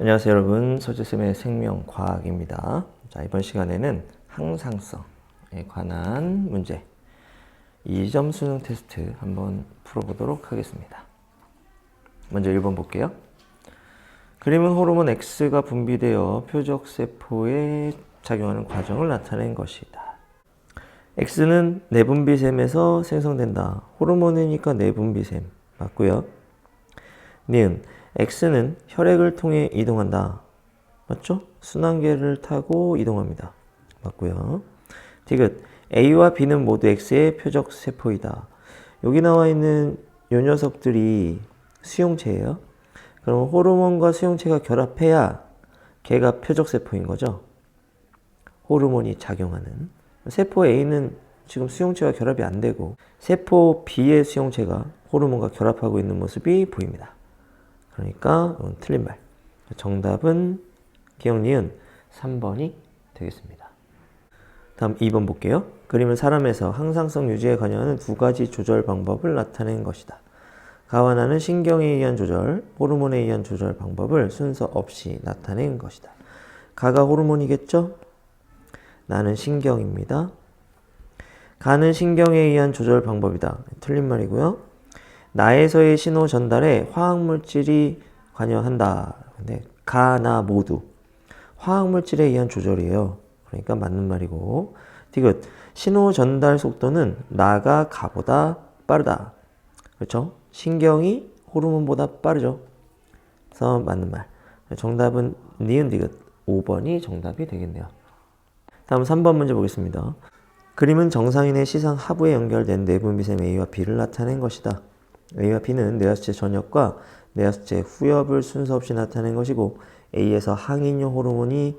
안녕하세요 여러분, 서재쌤의 생명과학입니다. 자, 이번 시간에는 항상성에 관한 문제 2점 수능 테스트 한번 풀어보도록 하겠습니다. 먼저 1번 볼게요. 그림은 호르몬 X가 분비되어 표적세포에 작용하는 과정을 나타낸 것이다. X는 내분비샘에서 생성된다. 호르몬이니까 내분비샘 맞고요. 니은 X는 혈액을 통해 이동한다. 맞죠? 순환계를 타고 이동합니다. 맞고요. 디귿 A와 B는 모두 X의 표적 세포이다. 여기 나와 있는 요 녀석들이 수용체예요. 그럼 호르몬과 수용체가 결합해야 걔가 표적 세포인 거죠. 호르몬이 작용하는. 세포 A는 지금 수용체가 결합이 안 되고 세포 B의 수용체가 호르몬과 결합하고 있는 모습이 보입니다. 그러니까 틀린 말. 정답은 기억 니은 3번이 되겠습니다. 다음 2번 볼게요. 그림은 사람에서 항상성 유지에 관여하는 두 가지 조절 방법을 나타낸 것이다. 가와 나는 신경에 의한 조절, 호르몬에 의한 조절 방법을 순서 없이 나타낸 것이다. 가가 호르몬이겠죠? 나는 신경입니다. 가는 신경에 의한 조절 방법이다. 틀린 말이고요. 나에서의 신호 전달에 화학물질이 관여한다. 근데 가, 나 모두 화학물질에 의한 조절이에요. 그러니까 맞는 말이고. 디귿 신호 전달 속도는 나가 가보다 빠르다. 그렇죠? 신경이 호르몬보다 빠르죠. 그래서 맞는 말. 정답은 니은 디귿 5번이 정답이 되겠네요. 다음 3번 문제 보겠습니다. 그림은 정상인의 시상 하부에 연결된 내분비샘 A와 B를 나타낸 것이다. A와 B는 뇌하수체 전엽과 뇌하수체 후엽을 순서 없이 나타낸 것이고 A에서 항인효 호르몬이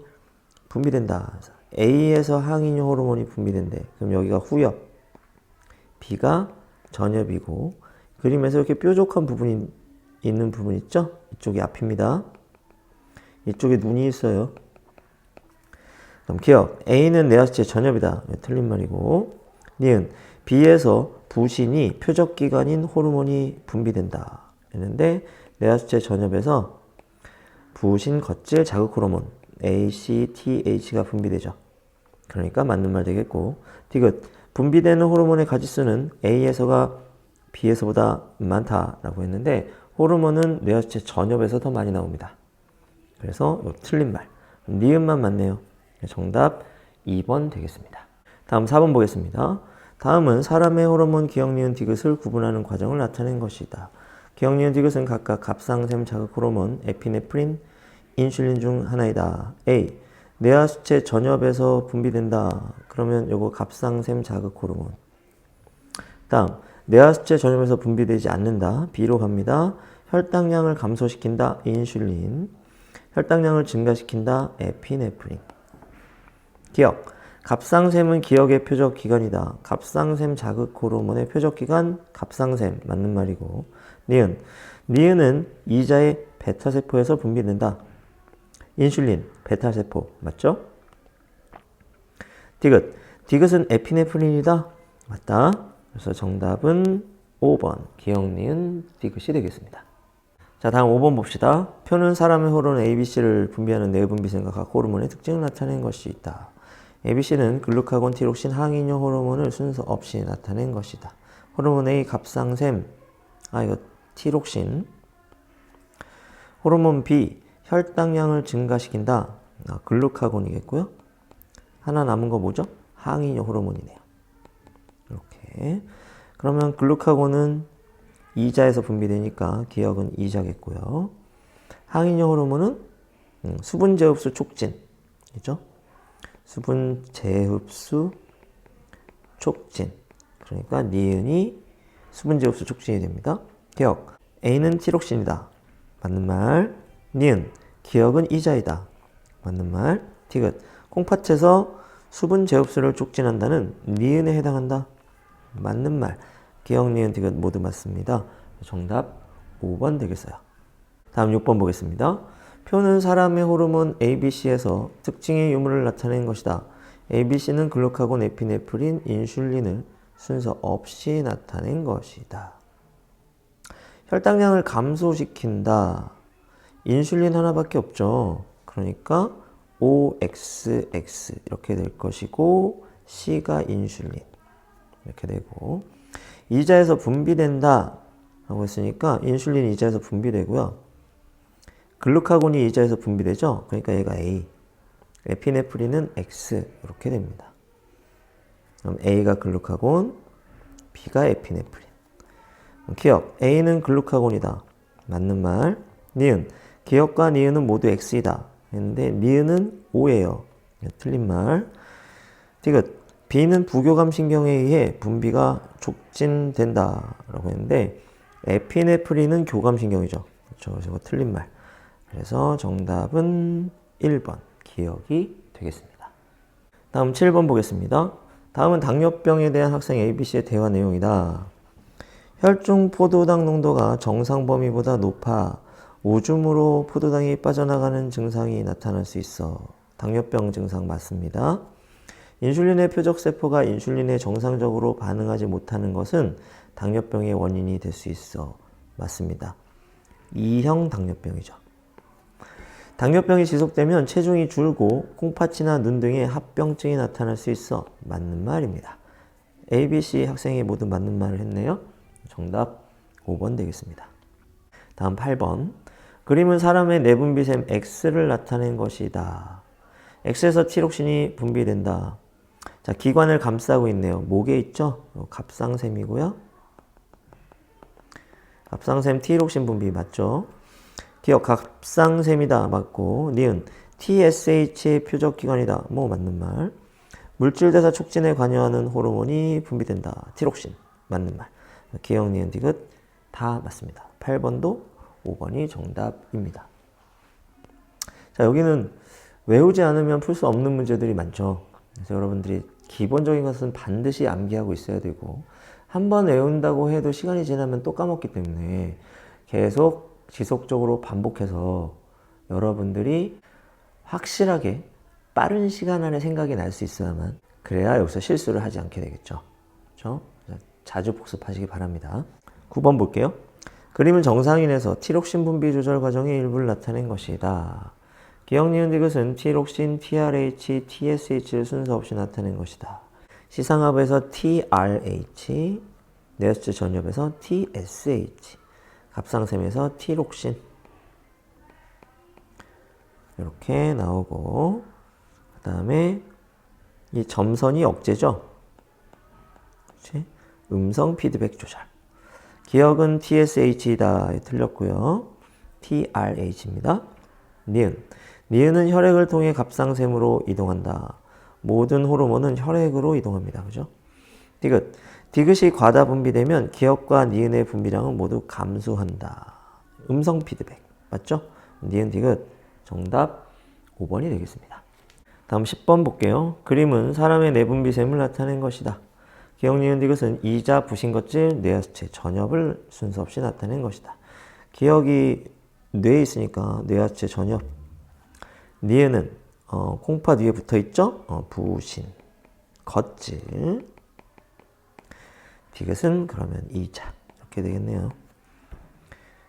분비된다. A에서 항인효 호르몬이 분비된대. 그럼 여기가 후엽, B가 전엽이고 그림에서 이렇게 뾰족한 부분이 있는 부분 있죠? 이쪽이 앞입니다. 이쪽에 눈이 있어요. 그럼 기억 A는 뇌하수체 전엽이다. 틀린 말이고 니은 B에서 부신이 표적기관인 호르몬이 분비된다. 했는데 뇌하수체 전엽에서 부신 겉질 자극 호르몬 ACTH가 분비되죠. 그러니까 맞는 말 되겠고 디귿 분비되는 호르몬의 가지수는 A에서가 B에서보다 많다라고 했는데 호르몬은 뇌하수체 전엽에서 더 많이 나옵니다. 그래서 틀린 말. 니은만 맞네요. 정답 2번 되겠습니다. 다음 4번 보겠습니다. 다음은 사람의 호르몬 기억, 니은, 디귿을 구분하는 과정을 나타낸 것이다. 기억, 니은, 디귿은 각각 갑상샘 자극 호르몬, 에피네프린, 인슐린 중 하나이다. A. 뇌하수체 전엽에서 분비된다. 그러면 요거 갑상샘 자극 호르몬. 다음 뇌하수체 전엽에서 분비되지 않는다. B로 갑니다. 혈당량을 감소시킨다. 인슐린. 혈당량을 증가시킨다. 에피네프린. 기억 갑상샘은 기억의 표적 기관이다. 갑상샘 자극 호르몬의 표적 기관 갑상샘 맞는 말이고 니은 니은은 이자의 베타세포에서 분비된다. 인슐린 베타세포 맞죠? 디귿 디귿은 에피네프린이다. 맞다. 그래서 정답은 5번 기억 니은 디귿이 되겠습니다. 자 다음 5번 봅시다. 표는 사람의 호르몬 ABC를 분비하는 내분비샘과 각 호르몬의 특징을 나타낸 것이 있다. ABC는 글루카곤, 티록신, 항인효 호르몬을 순서 없이 나타낸 것이다. 호르몬 A 갑상샘, 이거 티록신. 호르몬 B 혈당량을 증가시킨다. 글루카곤이겠고요. 하나 남은 거 뭐죠? 항인효 호르몬이네요. 이렇게. 그러면 글루카곤은 이자에서 분비되니까 기억은 이자겠고요. 항인효 호르몬은 수분 재흡수 촉진. 그죠? 수분 재흡수 촉진. 그러니까 니은이 수분 재흡수 촉진이 됩니다. 기억 A는 티록신이다. 맞는 말. 니은 기억은 이자이다. 맞는 말. 디귿 콩팥에서 수분 재흡수를 촉진한다는 니은에 해당한다. 맞는 말. 기억, 니은, 디귿 모두 맞습니다. 정답 5번 되겠어요. 다음 6번 보겠습니다. 표는 사람의 호르몬 ABC에서 특징의 유무를 나타낸 것이다. ABC는 글루카곤, 에피네프린, 인슐린을 순서 없이 나타낸 것이다. 혈당량을 감소시킨다. 인슐린 하나밖에 없죠. 그러니까 OXX 이렇게 될 것이고 C가 인슐린 이렇게 되고 이자에서 분비된다 라고 했으니까 인슐린이 이자에서 분비되고요. 글루카곤이 이자에서 분비되죠. 그러니까 얘가 A, 에피네프린은 X 이렇게 됩니다. 그럼 A가 글루카곤, B가 에피네프린. 기억, A는 글루카곤이다. 맞는 말. 니은, 기억과 니은은 모두 X이다. 했는데 니은은 O예요. 틀린 말. 디귿, B는 부교감 신경에 의해 분비가 촉진된다 라고 했는데 에피네프린은 교감 신경이죠. 그렇죠. 그래서 이거 틀린 말. 그래서 정답은 1번 기억이 되겠습니다. 다음 7번 보겠습니다. 다음은 당뇨병에 대한 학생 ABC의 대화 내용이다. 혈중 포도당 농도가 정상 범위보다 높아 오줌으로 포도당이 빠져나가는 증상이 나타날 수 있어. 당뇨병 증상 맞습니다. 인슐린의 표적세포가 인슐린에 정상적으로 반응하지 못하는 것은 당뇨병의 원인이 될 수 있어. 맞습니다. 2형 당뇨병이죠. 당뇨병이 지속되면 체중이 줄고 콩팥이나 눈 등의 합병증이 나타날 수 있어. 맞는 말입니다. A, B, C 학생이 모두 맞는 말을 했네요. 정답 5번 되겠습니다. 다음 8번. 그림은 사람의 내분비샘 X를 나타낸 것이다. X에서 티록신이 분비된다. 자, 기관을 감싸고 있네요. 목에 있죠? 갑상샘이고요. 갑상샘 티록신 분비 맞죠? 기억 갑상샘이다 맞고 니은 TSH의 표적기관이다. 뭐 맞는 말. 물질대사 촉진에 관여하는 호르몬이 분비된다. 티록신 맞는 말. 기억 니은 디귿 다 맞습니다. 8번도 5번이 정답입니다. 자, 여기는 외우지 않으면 풀 수 없는 문제들이 많죠. 그래서 여러분들이 기본적인 것은 반드시 암기하고 있어야 되고 한번 외운다고 해도 시간이 지나면 또 까먹기 때문에 계속 지속적으로 반복해서 여러분들이 확실하게 빠른 시간 안에 생각이 날 수 있어야만 그래야 여기서 실수를 하지 않게 되겠죠. 그렇죠? 자주 복습하시기 바랍니다. 9번 볼게요. 그림은 정상인에서 티록신 분비 조절 과정의 일부를 나타낸 것이다. 기억 니은 디귿은 티록신, TRH, TSH를 순서 없이 나타낸 것이다. 시상합에서 TRH, 뇌하수체 전엽에서 TSH, 갑상샘에서 티록신 이렇게 나오고 그 다음에 이 점선이 억제죠. 그렇지? 음성 피드백 조절. 기억은 TSH이다. 틀렸고요. TRH입니다. 니은은 혈액을 통해 갑상샘으로 이동한다. 모든 호르몬은 혈액으로 이동합니다. 그죠? 디귿이 과다 분비되면 기억과 니은의 분비량은 모두 감소한다. 음성 피드백. 맞죠? 니은 디귿 정답 5번이 되겠습니다. 다음 10번 볼게요. 그림은 사람의 내분비샘을 나타낸 것이다. 기억 니은 디귿은 이자 부신것질 뇌하수체 전엽을 순서 없이 나타낸 것이다. 기억이 뇌에 있으니까 뇌하수체 전엽. 니은은 콩팥 위에 붙어 있죠? 부신 겉질. 디귿은 그러면 이자 이렇게 되겠네요.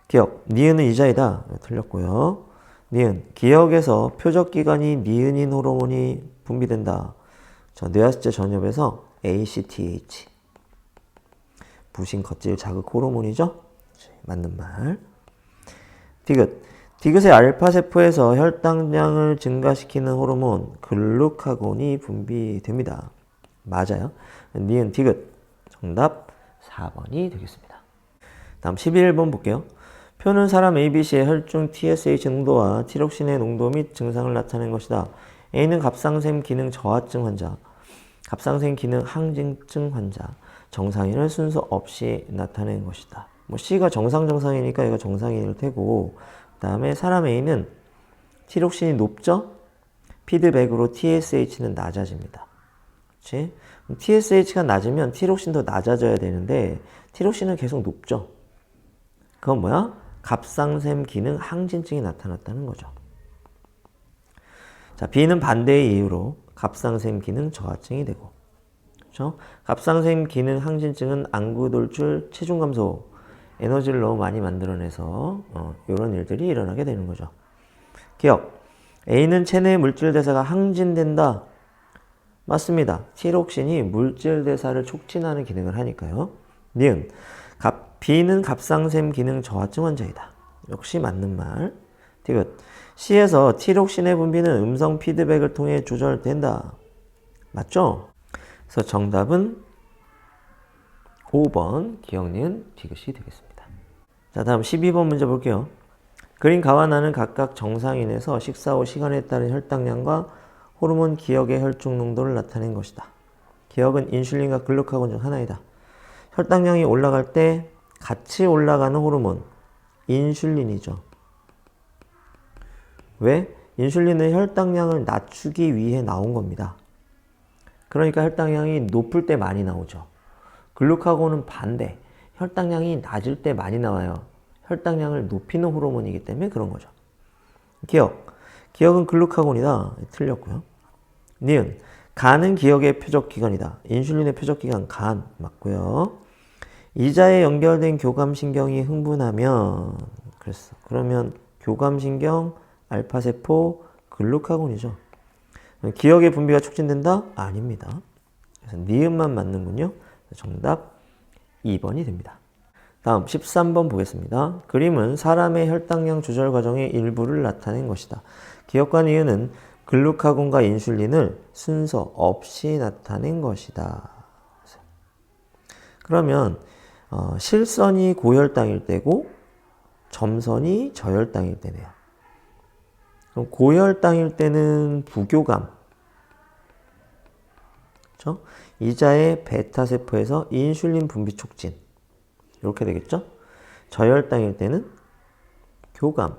기억 니은은 이자이다. 틀렸고요. 니은 기억에서 표적기관이 니은인 호르몬이 분비된다. 뇌하수체 전엽에서 ACTH 부신 겉질 자극 호르몬이죠. 맞는 말. 디귿의 알파세포에서 혈당량을 증가시키는 호르몬 글루카곤이 분비됩니다. 맞아요. 니은 디귿 정답 4번이 되겠습니다. 다음 11번 볼게요. 표는 사람 ABC의 혈중 TSH 농도와 티록신의 농도 및 증상을 나타낸 것이다. A는 갑상샘 기능 저하증 환자, 갑상샘 기능 항진증 환자, 정상인을 순서 없이 나타낸 것이다. C가 정상이니까 얘가 정상인일 테고, 그 다음에 사람 A는 티록신이 높죠? 피드백으로 TSH는 낮아집니다. 그렇지? TSH가 낮으면 티록신도 낮아져야 되는데 티록신은 계속 높죠. 그건 뭐야? 갑상샘 기능 항진증이 나타났다는 거죠. 자, B는 반대의 이유로 갑상샘 기능 저하증이 되고, 그렇죠? 갑상샘 기능 항진증은 안구 돌출, 체중 감소, 에너지를 너무 많이 만들어내서 이런 일들이 일어나게 되는 거죠. 기억. A는 체내 물질 대사가 항진된다. 맞습니다. 티록신이 물질 대사를 촉진하는 기능을 하니까요. 니은. B는 갑상샘 기능 저하증 환자이다. 역시 맞는 말. 디귿. C에서 티록신의 분비는 음성 피드백을 통해 조절된다. 맞죠? 그래서 정답은 5번 기억, 니은, 디귿이 되겠습니다. 자, 다음 12번 문제 볼게요. 그린 가와 나는 각각 정상인에서 식사 후 시간에 따른 혈당량과 호르몬 기억의 혈중 농도를 나타낸 것이다. 기억은 인슐린과 글루카곤 중 하나이다. 혈당량이 올라갈 때 같이 올라가는 호르몬, 인슐린이죠. 왜? 인슐린은 혈당량을 낮추기 위해 나온 겁니다. 그러니까 혈당량이 높을 때 많이 나오죠. 글루카곤은 반대. 혈당량이 낮을 때 많이 나와요. 혈당량을 높이는 호르몬이기 때문에 그런 거죠. 기억. 기억은 글루카곤이다. 틀렸고요. 니은. 간은 기억의 표적기관이다. 인슐린의 표적기관 간. 맞고요. 이자에 연결된 교감신경이 흥분하면 그랬어. 그러면 교감신경, 알파세포, 글루카곤이죠. 기억의 분비가 촉진된다? 아닙니다. 그래서 니은만 맞는군요. 정답 2번이 됩니다. 다음 13번 보겠습니다. 그림은 사람의 혈당량 조절 과정의 일부를 나타낸 것이다. 기억과 니은은 글루카곤과 인슐린을 순서 없이 나타낸 것이다. 그러면 실선이 고혈당일 때고 점선이 저혈당일 때네요. 그럼 고혈당일 때는 부교감, 그렇죠? 이자의 베타세포에서 인슐린 분비 촉진 이렇게 되겠죠? 저혈당일 때는 교감,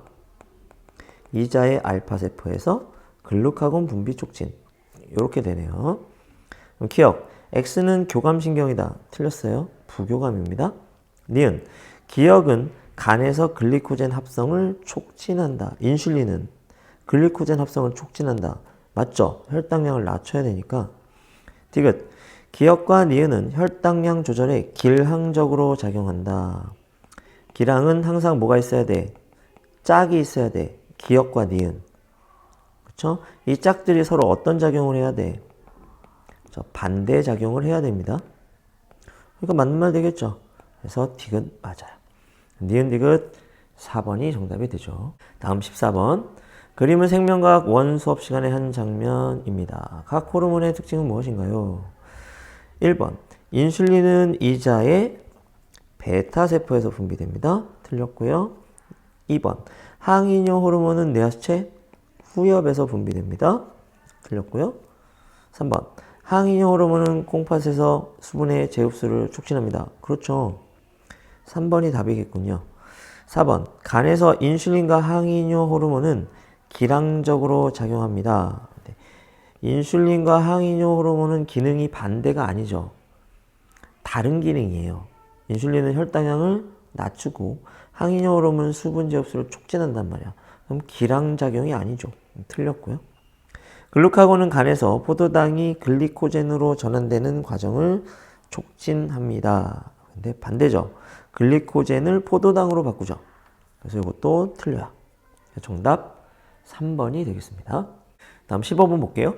이자의 알파세포에서 글루카곤 분비 촉진 이렇게 되네요. 그럼 기억, X는 교감신경이다. 틀렸어요. 부교감입니다. 니은, 기억은 간에서 글리코젠 합성을 촉진한다. 인슐린은 글리코젠 합성을 촉진한다. 맞죠? 혈당량을 낮춰야 되니까. 디귿, 기억과 니은은 혈당량 조절에 길항적으로 작용한다. 기랑은 항상 뭐가 있어야 돼? 짝이 있어야 돼. 기억과 니은. 그렇죠? 이 짝들이 서로 어떤 작용을 해야 돼? 반대 작용을 해야 됩니다. 그러니까 맞는 말 되겠죠? 그래서 디귿 맞아요. 니은 디귿 4번이 정답이 되죠. 다음 14번. 그림은 생명과학 원 수업 시간의 한 장면입니다. 각 호르몬의 특징은 무엇인가요? 1번. 인슐린은 이자의 베타세포에서 분비됩니다. 틀렸고요. 2번. 항이뇨 호르몬은 뇌하수체 후엽에서 분비됩니다. 틀렸고요. 3번. 항이뇨 호르몬은 콩팥에서 수분의 재흡수를 촉진합니다. 그렇죠. 3번이 답이겠군요. 4번. 간에서 인슐린과 항이뇨 호르몬은 기량적으로 작용합니다. 인슐린과 항이뇨 호르몬은 기능이 반대가 아니죠. 다른 기능이에요. 인슐린은 혈당량을 낮추고 항이뇨 호르몬은 수분 재흡수를 촉진한단 말이야. 그럼 기량작용이 아니죠. 틀렸고요. 글루카곤은 간에서 포도당이 글리코젠으로 전환되는 과정을 촉진합니다. 근데 반대죠. 글리코젠을 포도당으로 바꾸죠. 그래서 이것도 틀려요. 정답 3번이 되겠습니다. 다음 15번 볼게요.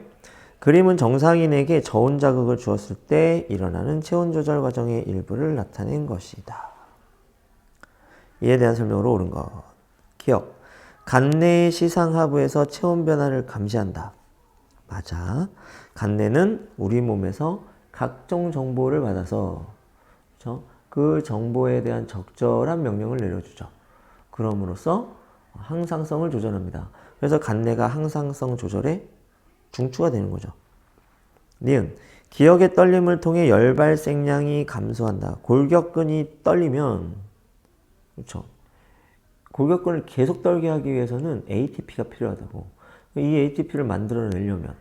그림은 정상인에게 저온 자극을 주었을 때 일어나는 체온 조절 과정의 일부를 나타낸 것이다. 이에 대한 설명으로 옳은 것. 기억. 간내의 시상하부에서 체온 변화를 감시한다. 맞아. 간내는 우리 몸에서 각종 정보를 받아서 그렇죠? 그 정보에 대한 적절한 명령을 내려주죠. 그럼으로써 항상성을 조절합니다. 그래서 간내가 항상성 조절에 중추가 되는 거죠. 니은. 기억의 떨림을 통해 열 발생량이 감소한다. 골격근이 떨리면 그렇죠. 골격근을 계속 떨게 하기 위해서는 ATP가 필요하다고. 이 ATP를 만들어내려면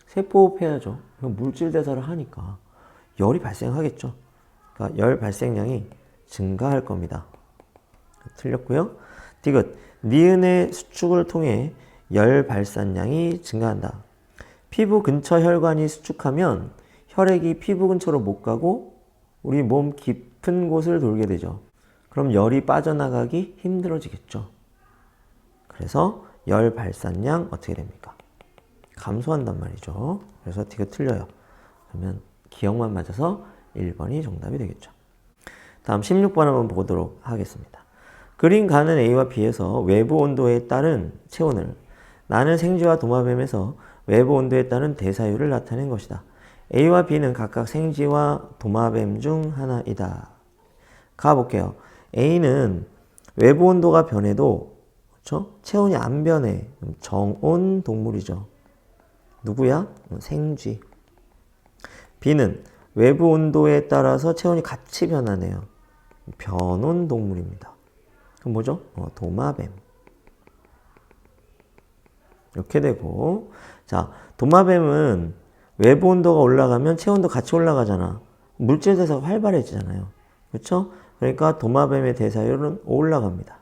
세포호흡해야죠. 물질 대사를 하니까 열이 발생하겠죠. 그러니까 열 발생량이 증가할 겁니다. 틀렸고요. 디귿. 니은의 수축을 통해 열 발산량이 증가한다. 피부 근처 혈관이 수축하면 혈액이 피부 근처로 못 가고 우리 몸 깊은 곳을 돌게 되죠. 그럼 열이 빠져나가기 힘들어지겠죠. 그래서 열 발산량 어떻게 됩니까? 감소한단 말이죠. 그래서 D가 틀려요. 그러면 기억만 맞아서 1번이 정답이 되겠죠. 다음 16번 한번 보도록 하겠습니다. 그린 가는 A와 B에서 외부 온도에 따른 체온을 나는 생쥐와 도마뱀에서 외부 온도에 따른 대사율을 나타낸 것이다. A와 B는 각각 생쥐와 도마뱀 중 하나이다. 가볼게요. A는 외부 온도가 변해도 그렇죠? 체온이 안 변해. 정온 동물이죠. 누구야? 생쥐. B는 외부 온도에 따라서 체온이 같이 변하네요. 변온 동물입니다. 그럼 뭐죠? 도마뱀. 이렇게 되고, 자, 도마뱀은 외부 온도가 올라가면 체온도 같이 올라가잖아. 물질 대사가 활발해지잖아요. 그렇죠? 그러니까 도마뱀의 대사율은 올라갑니다.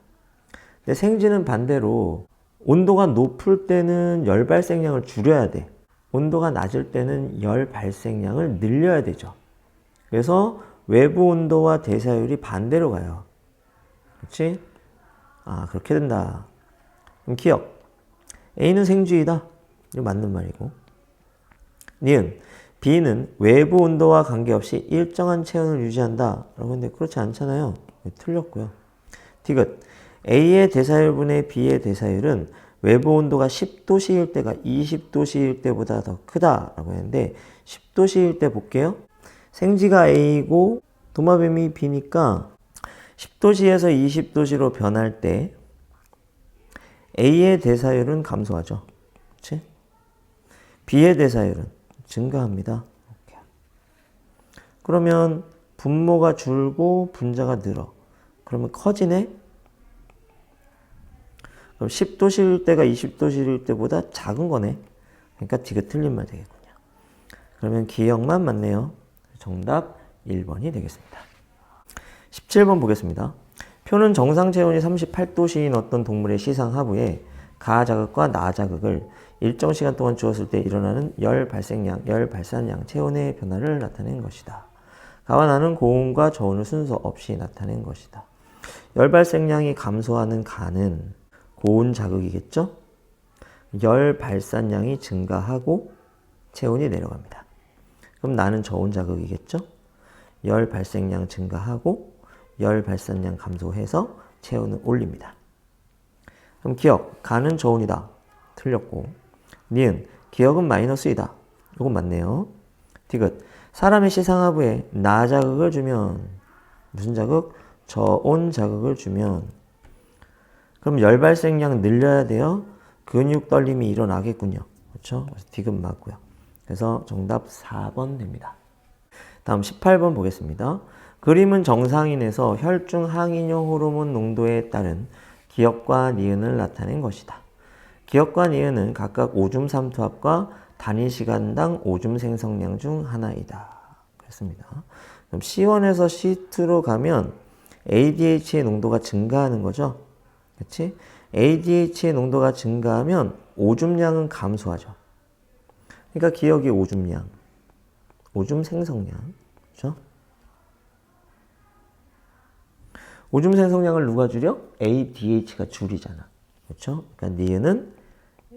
근데 생쥐는 반대로 온도가 높을 때는 열 발생량을 줄여야 돼. 온도가 낮을 때는 열 발생량을 늘려야 되죠. 그래서 외부 온도와 대사율이 반대로 가요. 그렇지? 아, 그렇게 된다. 그럼 기억. A는 생쥐이다. 이거 맞는 말이고. 니은. B는 외부 온도와 관계없이 일정한 체온을 유지한다. 라고 했는데 그렇지 않잖아요. 틀렸고요. 디귿. A의 대사율분의 B의 대사율은 외부 온도가 10도씨일 때가 20도씨일 때보다 더 크다라고 했는데 10도씨일 때 볼게요. 생쥐가 A이고 도마뱀이 B니까 10도씨에서 20도씨로 변할 때 A의 대사율은 감소하죠. 그렇지? B의 대사율은 증가합니다. 그러면 분모가 줄고 분자가 늘어. 그러면 커지네? 그럼 10도씨일 때가 20도씨일 때보다 작은 거네. 그러니까 D가 틀린 말 되겠군요. 그러면 기억만 맞네요. 정답 1번이 되겠습니다. 17번 보겠습니다. 표는 정상 체온이 38도씨인 어떤 동물의 시상 하부에 가 자극과 나 자극을 일정 시간 동안 주었을 때 일어나는 열 발생량, 열 발산량, 체온의 변화를 나타낸 것이다. 가와 나는 고온과 저온을 순서 없이 나타낸 것이다. 열 발생량이 감소하는 가는 고온 자극이겠죠? 열 발산량이 증가하고 체온이 내려갑니다. 그럼 나는 저온 자극이겠죠? 열 발생량 증가하고 열 발산량 감소해서 체온을 올립니다. 그럼 기억, 가는 저온이다. 틀렸고. 니은, 기억은 마이너스이다. 이건 맞네요. 디귿, 사람의 시상하부에 나 자극을 주면 무슨 자극? 저온 자극을 주면 그럼 열 발생량 늘려야 돼요. 근육 떨림이 일어나겠군요. 그렇죠? 그래서 디귿 맞고요. 그래서 정답 4번 됩니다. 다음 18번 보겠습니다. 그림은 정상인에서 혈중 항이뇨 호르몬 농도에 따른 기억과 니은을 나타낸 것이다. 기억과 니은은 각각 오줌 삼투압과 단위 시간당 오줌 생성량 중 하나이다. 그렇습니다. 그럼 C1에서 C2로 가면 ADH의 농도가 증가하는 거죠. 그렇지? ADH의 농도가 증가하면 오줌량은 감소하죠. 그러니까 기억이 오줌량, 오줌 생성량, 그렇죠? 오줌 생성량을 누가 줄여? ADH가 줄이잖아. 그렇죠? 그러니까 니은은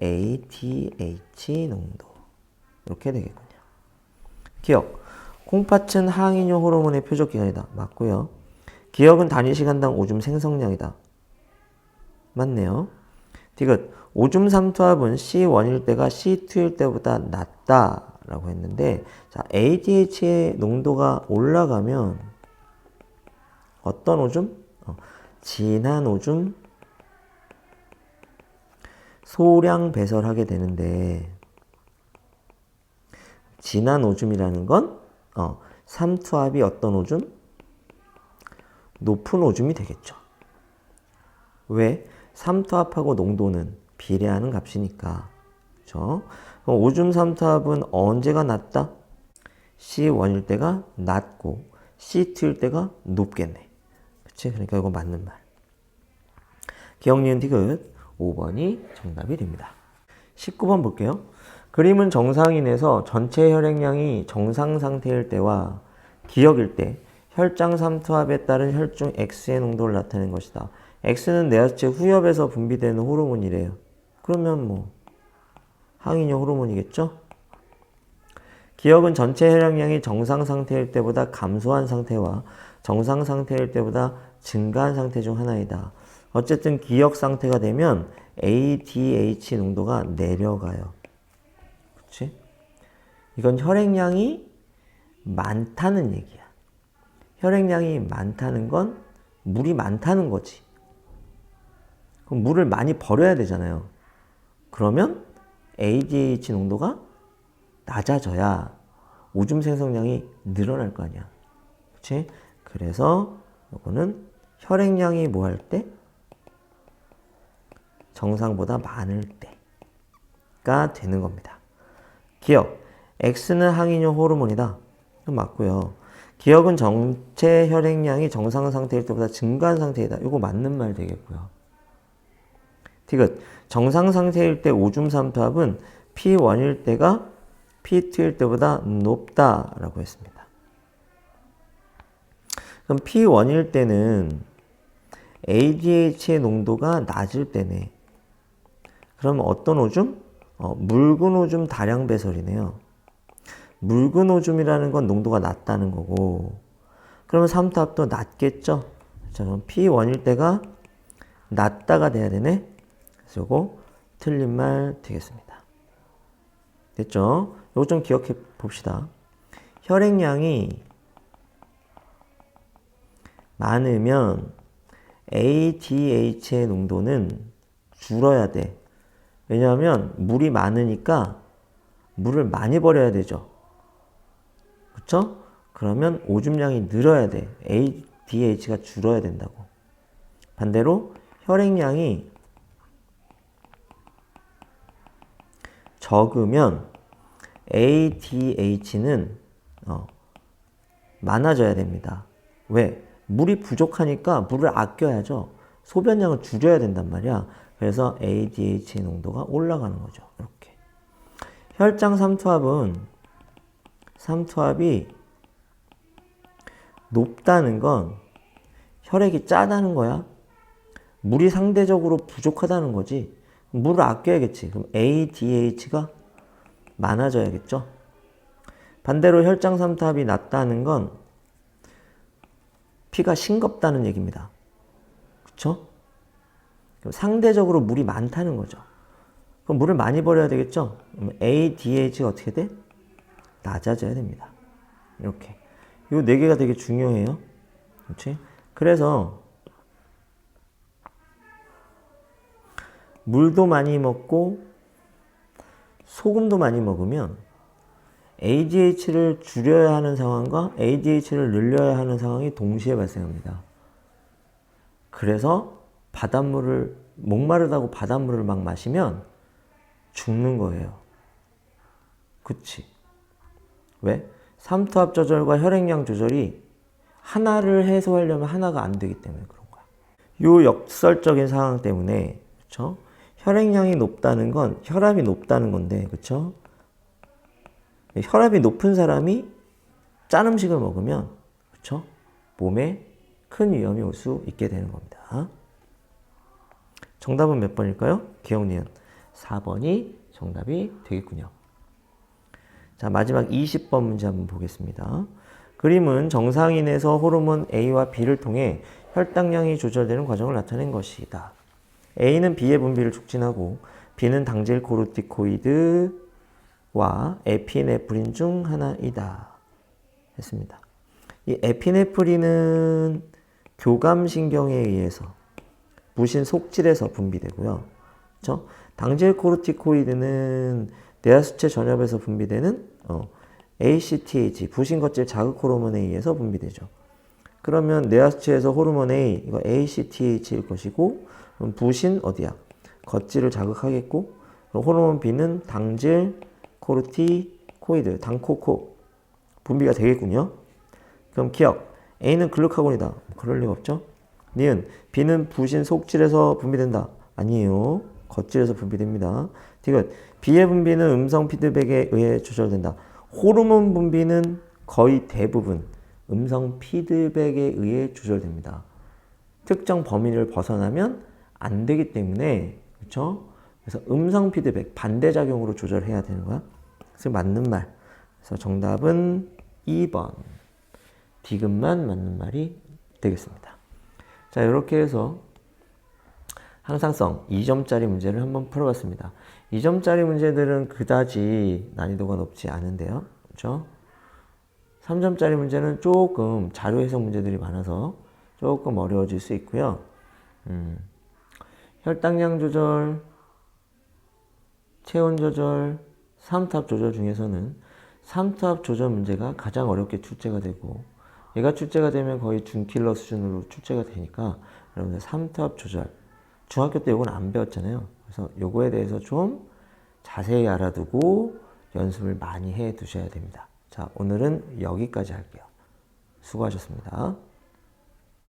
ADH 농도. 이렇게 되겠군요. 기억. 콩팥은 항이뇨 호르몬의 표적 기관이다. 맞고요. 기억은 단위 시간당 오줌 생성량이다. 맞네요. 디귿. 오줌 삼투압은 C1일 때가 C2일 때보다 낮다라고 했는데, 자, ADH의 농도가 올라가면 어떤 오줌? 진한 오줌, 소량 배설하게 되는데, 진한 오줌이라는 건 삼투압이 어떤 오줌? 높은 오줌이 되겠죠. 왜? 삼투압하고 농도는 비례하는 값이니까. 그렇죠? 그럼 오줌 삼투압은 언제가 낮다? C1일 때가 낮고 C2일 때가 높겠네. 그치? 그러니까 이거 맞는 말. 기억, 니은, 디귿 5번이 정답이 됩니다. 19번 볼게요. 그림은 정상인에서 전체 혈액량이 정상 상태일 때와 기억일 때 혈장 삼투압에 따른 혈중 X의 농도를 나타내는 것이다. X는 뇌하수체 후엽에서 분비되는 호르몬이래요. 그러면 뭐 항이뇨 호르몬이겠죠? 기억은 전체 혈액량이 정상 상태일 때보다 감소한 상태와 정상 상태일 때보다 증가한 상태 중 하나이다. 어쨌든 기억 상태가 되면 ADH 농도가 내려가요. 그렇지? 이건 혈액량이 많다는 얘기야. 혈액량이 많다는 건 물이 많다는 거지. 그럼 물을 많이 버려야 되잖아요. 그러면 ADH 농도가 낮아져야 오줌 생성량이 늘어날 거 아니야. 그렇지? 그래서 이거는 혈액량이 뭐 할 때? 정상보다 많을 때가 되는 겁니다. 기억. X는 항이뇨 호르몬이다. 이건 맞고요. 기억은 전체 혈액량이 정상 상태일 때보다 증가한 상태이다. 이거 맞는 말 되겠고요. 디귿. 정상 상태일 때 오줌 삼투압은 P1일 때가 P2일 때보다 높다라고 했습니다. 그럼 P1일 때는 ADH의 농도가 낮을 때네. 그럼 어떤 오줌? 묽은 오줌 다량 배설이네요. 묽은 오줌이라는 건 농도가 낮다는 거고, 그러면 삼투압도 낮겠죠? 자, 그럼 P1일 때가 낮다가 돼야 되네. 그래서 이거 틀린 말 되겠습니다. 됐죠? 이거 좀 기억해 봅시다. 혈액량이 많으면 ADH의 농도는 줄어야 돼. 왜냐하면 물이 많으니까 물을 많이 버려야 되죠. 그쵸? 그러면 오줌량이 늘어야 돼. ADH가 줄어야 된다고. 반대로 혈액량이 적으면 ADH는 많아져야 됩니다. 왜? 물이 부족하니까 물을 아껴야죠. 소변량을 줄여야 된단 말이야. 그래서 ADH 농도가 올라가는 거죠. 이렇게. 혈장 삼투압이 높다는 건 혈액이 짜다는 거야. 물이 상대적으로 부족하다는 거지. 물을 아껴야겠지. 그럼 ADH가 많아져야겠죠. 반대로 혈장 삼투압이 낮다는 건 피가 싱겁다는 얘기입니다. 그렇죠? 상대적으로 물이 많다는 거죠. 그럼 물을 많이 버려야 되겠죠? 그럼 ADH가 어떻게 돼? 낮아져야 됩니다. 이렇게. 이 네 개가 되게 중요해요. 그렇지? 그래서 물도 많이 먹고 소금도 많이 먹으면 ADH를 줄여야 하는 상황과 ADH를 늘려야 하는 상황이 동시에 발생합니다. 그래서 목마르다고 바닷물을 막 마시면 죽는 거예요. 그치? 왜? 삼투압 조절과 혈액량 조절이 하나를 해소하려면 하나가 안 되기 때문에 그런 거야. 이 역설적인 상황 때문에, 그쵸? 혈액량이 높다는 건 혈압이 높다는 건데, 그쵸? 혈압이 높은 사람이 짠 음식을 먹으면, 그쵸? 몸에 큰 위험이 올 수 있게 되는 겁니다. 정답은 몇 번일까요? 기억, 니은. 4번이 정답이 되겠군요. 자, 마지막 20번 문제 한번 보겠습니다. 그림은 정상인에서 호르몬 A와 B를 통해 혈당량이 조절되는 과정을 나타낸 것이다. A는 B의 분비를 촉진하고 B는 당질 코르티코이드와 에피네프린 중 하나이다. 했습니다. 이 에피네프린은 교감신경에 의해서 부신 속질에서 분비되고요. 그렇죠? 당질 코르티코이드는 뇌하수체 전엽에서 분비되는 ACTH, 부신거질 자극 호르몬에 의해서 분비되죠. 그러면 뇌하수체에서 호르몬 A, 이거 ACTH일 것이고, 그럼 부신 어디야? 겉질을 자극하겠고, 호르몬 B는 당질 코르티코이드, 당코코 분비가 되겠군요. 그럼 기억, A는 글루카곤이다. 그럴 리가 없죠. 니은, B는 부신 속질에서 분비된다. 아니에요. 겉질에서 분비됩니다. 디귿, B의 분비는 음성 피드백에 의해 조절된다. 호르몬 분비는 거의 대부분 음성 피드백에 의해 조절됩니다. 특정 범위를 벗어나면 안 되기 때문에, 그렇죠? 그래서 음성 피드백 반대작용으로 조절해야 되는 거야. 그래서 맞는 말. 그래서 정답은 2번. 디귿만 맞는 말이 되겠습니다. 자, 이렇게 해서 항상성 2점짜리 문제를 한번 풀어봤습니다. 2점짜리 문제들은 그다지 난이도가 높지 않은데요. 그렇죠? 3점짜리 문제는 조금 자료 해석 문제들이 많아서 조금 어려워질 수 있고요. 혈당량 조절, 체온 조절, 삼투압 조절 중에서는 삼투압 조절 문제가 가장 어렵게 출제가 되고, 얘가 출제가 되면 거의 준킬러 수준으로 출제가 되니까 여러분들 삼투압 조절, 중학교 때 이건 안 배웠잖아요. 그래서 요거에 대해서 좀 자세히 알아두고 연습을 많이 해 두셔야 됩니다. 자, 오늘은 여기까지 할게요. 수고하셨습니다.